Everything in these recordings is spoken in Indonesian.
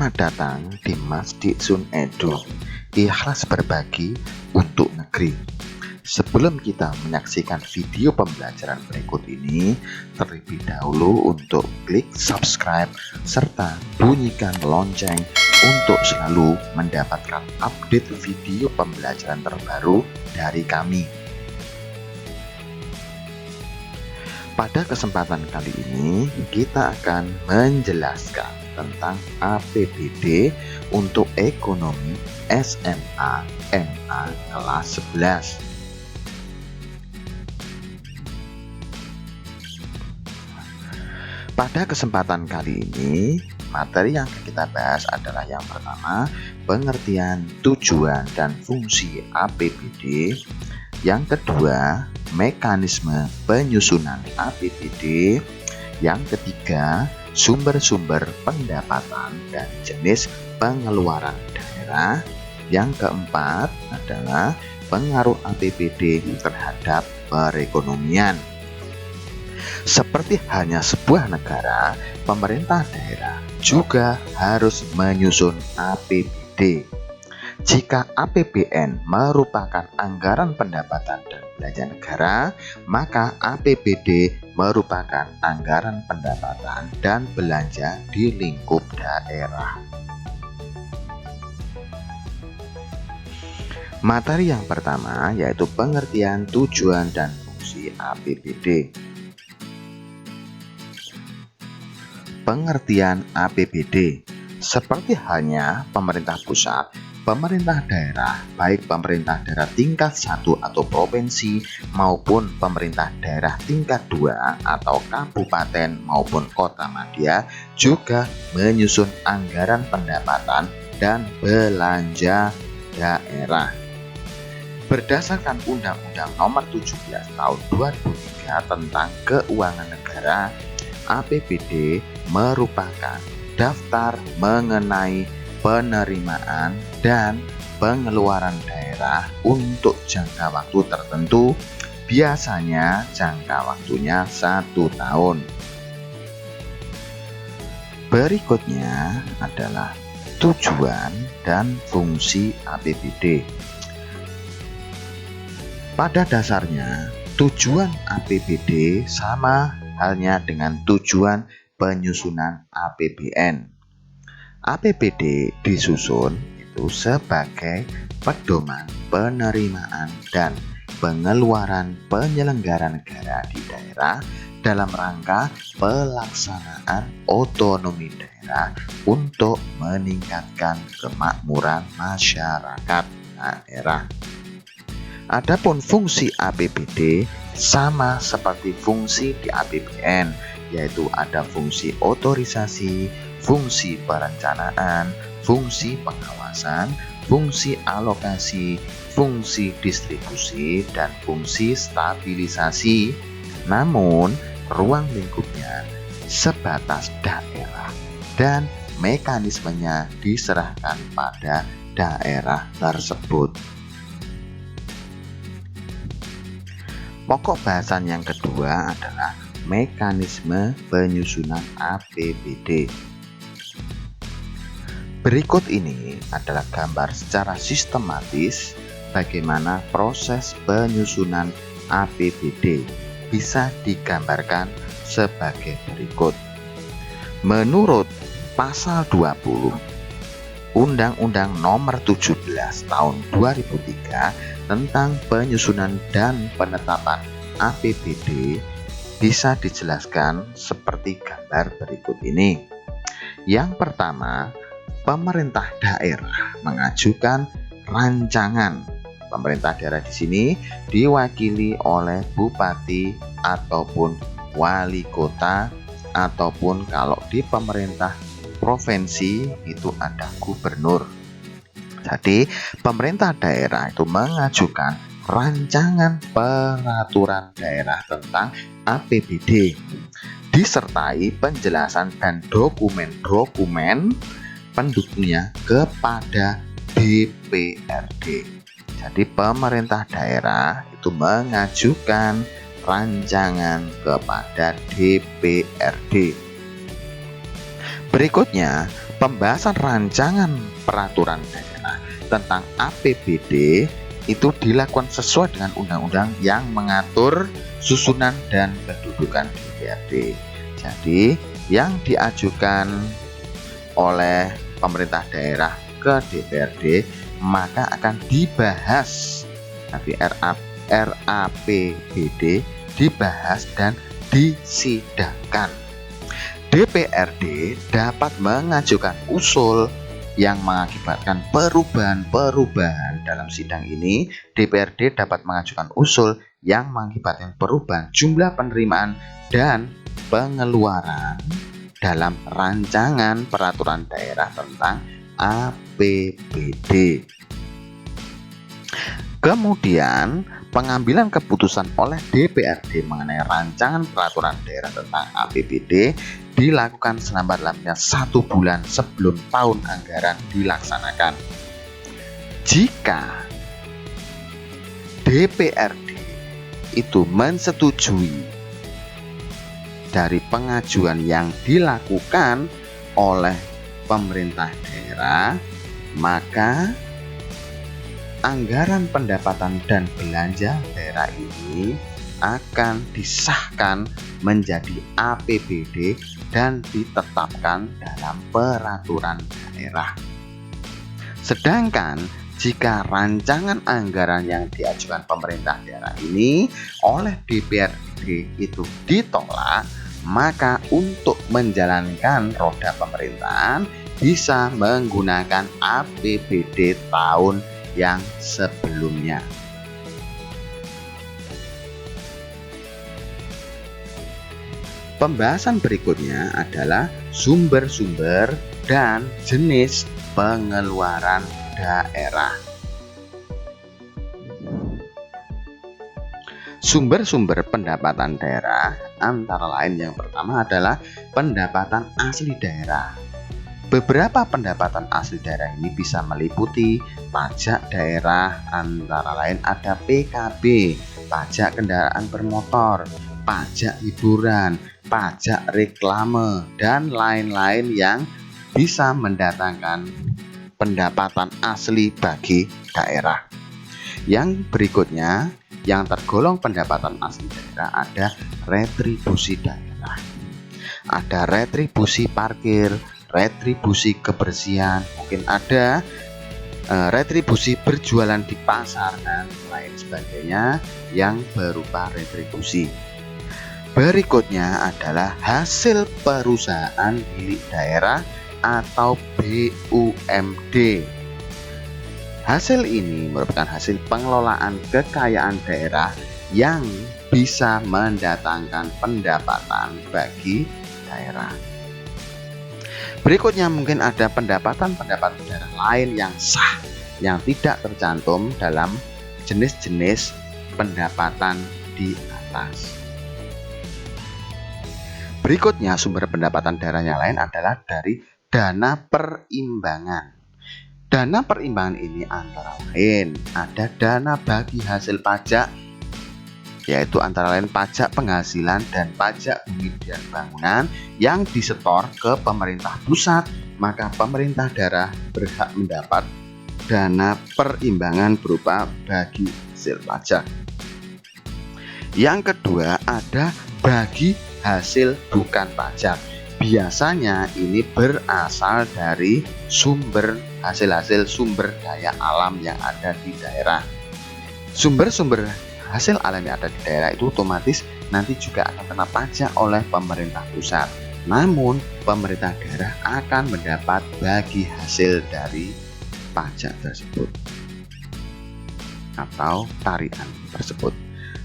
Selamat datang di Masjid Sun Edu, ikhlas berbagi untuk negeri. Sebelum kita menyaksikan video pembelajaran berikut ini, terlebih dahulu untuk klik subscribe serta bunyikan lonceng untuk selalu mendapatkan update video pembelajaran terbaru dari kami. Pada kesempatan kali ini, kita akan menjelaskan tentang APBD untuk ekonomi SMA MA kelas 11. Pada kesempatan kali ini, materi yang kita bahas adalah yang pertama, pengertian tujuan dan fungsi APBD. Yang kedua, mekanisme penyusunan APBD. Yang ketiga, sumber-sumber pendapatan dan jenis pengeluaran daerah. Yang keempat adalah pengaruh APBD terhadap perekonomian. Seperti hanya sebuah negara, pemerintah daerah juga harus menyusun APBD. Jika APBN merupakan anggaran pendapatan dan belanja negara, maka APBD merupakan anggaran pendapatan dan belanja di lingkup daerah. Materi yang pertama yaitu pengertian tujuan dan fungsi APBD. Pengertian APBD seperti halnya pemerintah pusat, pemerintah daerah, baik pemerintah daerah tingkat 1 atau provinsi maupun pemerintah daerah tingkat 2 atau kabupaten maupun kota madya juga menyusun anggaran pendapatan dan belanja daerah. Berdasarkan Undang-Undang Nomor 17 Tahun 2003 tentang Keuangan Negara, APBD merupakan daftar mengenai penerimaan dan pengeluaran daerah untuk jangka waktu tertentu, biasanya jangka waktunya 1 tahun. Berikutnya adalah tujuan dan fungsi APBD. Pada dasarnya, tujuan APBD sama halnya dengan tujuan penyusunan APBN. APBD disusun itu sebagai pedoman penerimaan dan pengeluaran penyelenggara negara di daerah dalam rangka pelaksanaan otonomi daerah untuk meningkatkan kemakmuran masyarakat daerah. Adapun fungsi APBD sama seperti fungsi di APBN, yaitu ada fungsi otorisasi, fungsi perencanaan, fungsi pengawasan, fungsi alokasi, fungsi distribusi, dan fungsi stabilisasi. Namun, ruang lingkupnya sebatas daerah dan mekanismenya diserahkan pada daerah tersebut. Pokok bahasan yang kedua adalah mekanisme penyusunan APBD. Berikut ini adalah gambar secara sistematis bagaimana proses penyusunan APBD bisa digambarkan sebagai berikut. Menurut pasal 20 Undang-Undang Nomor 17 Tahun 2003 tentang penyusunan dan penetapan APBD bisa dijelaskan seperti gambar berikut ini. Yang pertama, pemerintah daerah mengajukan rancangan. Pemerintah daerah di sini diwakili oleh bupati ataupun wali kota, ataupun kalau di pemerintah provinsi itu ada gubernur. Jadi pemerintah daerah itu mengajukan rancangan peraturan daerah tentang APBD disertai penjelasan dan dokumen-dokumen pendukungnya kepada DPRD. Jadi pemerintah daerah itu mengajukan rancangan kepada DPRD. Berikutnya, Pembahasan rancangan peraturan daerah tentang APBD itu dilakukan sesuai dengan undang-undang yang mengatur susunan dan kedudukan DPRD. Jadi, yang diajukan oleh pemerintah daerah ke DPRD maka akan dibahas nanti RAPBD dibahas dan disidangkan. DPRD dapat mengajukan usul yang mengakibatkan perubahan-perubahan dalam sidang ini. DPRD dapat mengajukan usul yang mengakibatkan perubahan jumlah penerimaan dan pengeluaran dalam rancangan peraturan daerah tentang APBD. Kemudian, pengambilan keputusan oleh DPRD mengenai rancangan peraturan daerah tentang APBD dilakukan selambat-lambatnya 1 bulan sebelum tahun anggaran dilaksanakan. Jika DPRD itu menyetujui dari pengajuan yang dilakukan oleh pemerintah daerah, maka anggaran pendapatan dan belanja daerah ini akan disahkan menjadi APBD dan ditetapkan dalam peraturan daerah. Sedangkan jika rancangan anggaran yang diajukan pemerintah daerah ini oleh DPRD itu ditolak, maka untuk menjalankan roda pemerintahan bisa menggunakan APBD tahun yang sebelumnya. Pembahasan berikutnya adalah sumber-sumber dan jenis pengeluaran daerah. Sumber-sumber pendapatan daerah antara lain yang pertama adalah pendapatan asli daerah. Beberapa pendapatan asli daerah ini bisa meliputi pajak daerah, antara lain ada PKB, pajak kendaraan bermotor, pajak hiburan, pajak reklame, dan lain-lain yang bisa mendatangkan pendapatan asli bagi daerah. Yang berikutnya, yang tergolong pendapatan asli daerah ada retribusi daerah. Ada retribusi parkir, retribusi kebersihan, mungkin ada retribusi berjualan di pasar dan lain sebagainya yang berupa retribusi. Berikutnya adalah hasil perusahaan milik daerah atau BUMD. Hasil ini merupakan hasil pengelolaan kekayaan daerah yang bisa mendatangkan pendapatan bagi daerah. Berikutnya mungkin ada pendapatan-pendapatan daerah lain yang sah yang tidak tercantum dalam jenis-jenis pendapatan di atas. Berikutnya sumber pendapatan daerah yang lain adalah dari dana perimbangan. Dana perimbangan ini antara lain ada dana bagi hasil pajak, yaitu antara lain pajak penghasilan dan pajak bumi dan bangunan yang disetor ke pemerintah pusat, maka pemerintah daerah berhak mendapat dana perimbangan berupa bagi hasil pajak. Yang kedua ada bagi hasil bukan pajak. Biasanya ini berasal dari sumber hasil-hasil sumber daya alam yang ada di daerah. Sumber-sumber hasil alam yang ada di daerah itu otomatis nanti juga akan kena pajak oleh pemerintah pusat. Namun pemerintah daerah akan mendapat bagi hasil dari pajak tersebut atau tarian tersebut.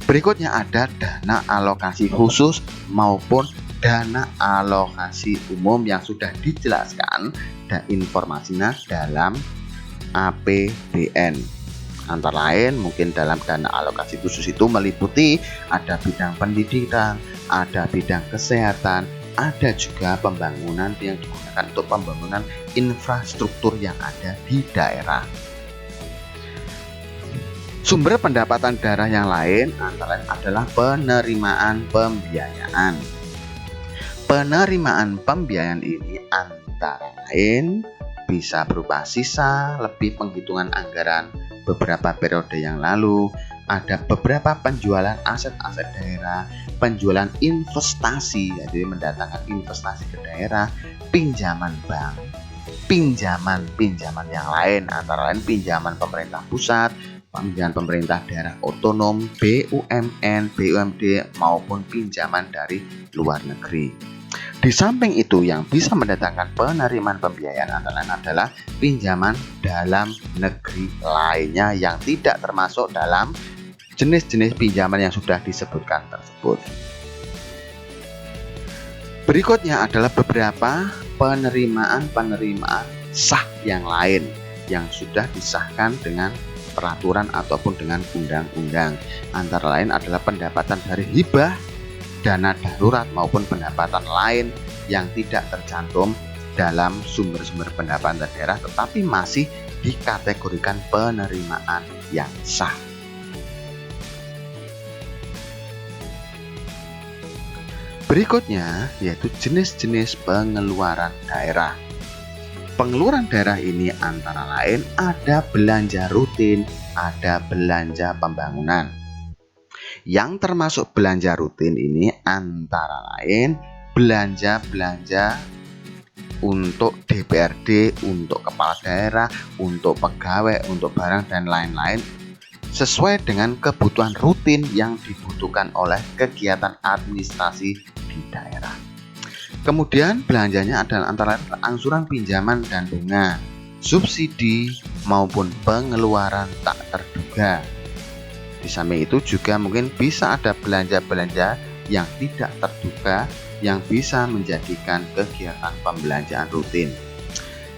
Berikutnya ada dana alokasi khusus maupun dana alokasi umum yang sudah dijelaskan dan informasinya dalam APBN. Antara lain mungkin dalam dana alokasi khusus itu meliputi ada bidang pendidikan, ada bidang kesehatan, ada juga pembangunan yang digunakan untuk pembangunan infrastruktur yang ada di daerah. Sumber pendapatan daerah yang lain antara lain adalah penerimaan pembiayaan. Penerimaan pembiayaan ini antara lain bisa berupa sisa lebih penghitungan anggaran beberapa periode yang lalu, ada beberapa penjualan aset-aset daerah, penjualan investasi, jadi mendatangkan investasi ke daerah, pinjaman bank, pinjaman yang lain, antara lain pinjaman pemerintah pusat, pinjaman pemerintah daerah otonom, BUMN, BUMD, maupun pinjaman dari luar negeri. Di samping itu, yang bisa mendatangkan penerimaan pembiayaan antara lain adalah pinjaman dalam negeri lainnya yang tidak termasuk dalam jenis-jenis pinjaman yang sudah disebutkan tersebut. Berikutnya adalah beberapa penerimaan sah yang lain yang sudah disahkan dengan peraturan ataupun dengan undang-undang. Antara lain adalah pendapatan dari hibah, dana darurat maupun pendapatan lain yang tidak tercantum dalam sumber-sumber pendapatan daerah tetapi masih dikategorikan penerimaan yang sah. Berikutnya yaitu jenis-jenis pengeluaran daerah. Pengeluaran daerah ini antara lain ada belanja rutin, ada belanja pembangunan. Yang termasuk belanja rutin ini antara lain belanja untuk DPRD, untuk kepala daerah, untuk pegawai, untuk barang dan lain-lain sesuai dengan kebutuhan rutin yang dibutuhkan oleh kegiatan administrasi di daerah. Kemudian belanjanya adalah antara lain angsuran pinjaman dan bunga, subsidi maupun pengeluaran tak terduga. Di samping itu juga mungkin bisa ada belanja-belanja yang tidak terduga yang bisa menjadikan kegiatan pembelanjaan rutin.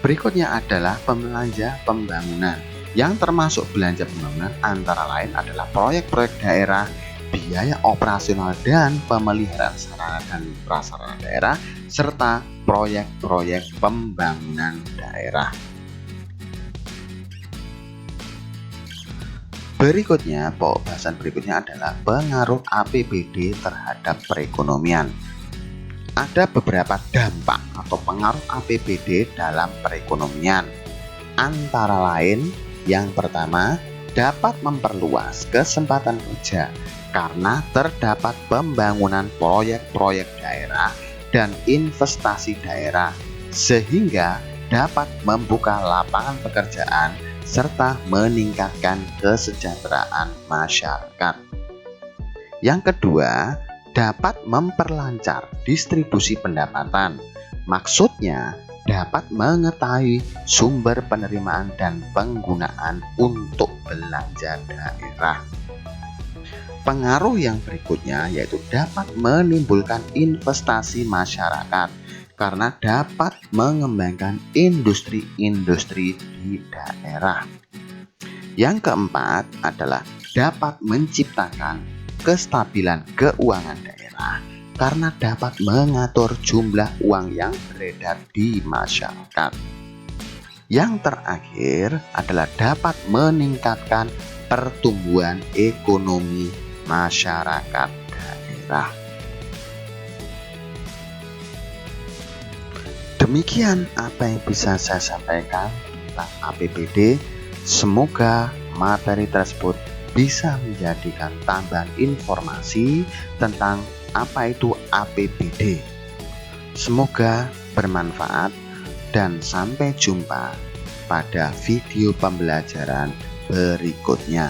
Berikutnya adalah belanja pembangunan. Yang termasuk belanja pembangunan antara lain adalah proyek-proyek daerah, biaya operasional dan pemeliharaan sarana dan prasarana daerah, serta proyek-proyek pembangunan daerah. Berikutnya, pokok bahasan berikutnya adalah pengaruh APBD terhadap perekonomian. Ada beberapa dampak atau pengaruh APBD dalam perekonomian. Antara lain, yang pertama, dapat memperluas kesempatan kerja karena terdapat pembangunan proyek-proyek daerah dan investasi daerah sehingga dapat membuka lapangan pekerjaan serta meningkatkan kesejahteraan masyarakat. Yang kedua, dapat memperlancar distribusi pendapatan. Maksudnya, dapat mengetahui sumber penerimaan dan penggunaan untuk belanja daerah. Pengaruh yang berikutnya yaitu dapat menimbulkan investasi masyarakat karena dapat mengembangkan industri-industri di daerah. Yang keempat adalah dapat menciptakan kestabilan keuangan daerah karena dapat mengatur jumlah uang yang beredar di masyarakat. Yang terakhir adalah dapat meningkatkan pertumbuhan ekonomi masyarakat daerah. Demikian apa yang bisa saya sampaikan tentang APBD. Semoga materi tersebut bisa menjadikan tambahan informasi tentang apa itu APBD. Semoga bermanfaat dan sampai jumpa pada video pembelajaran berikutnya.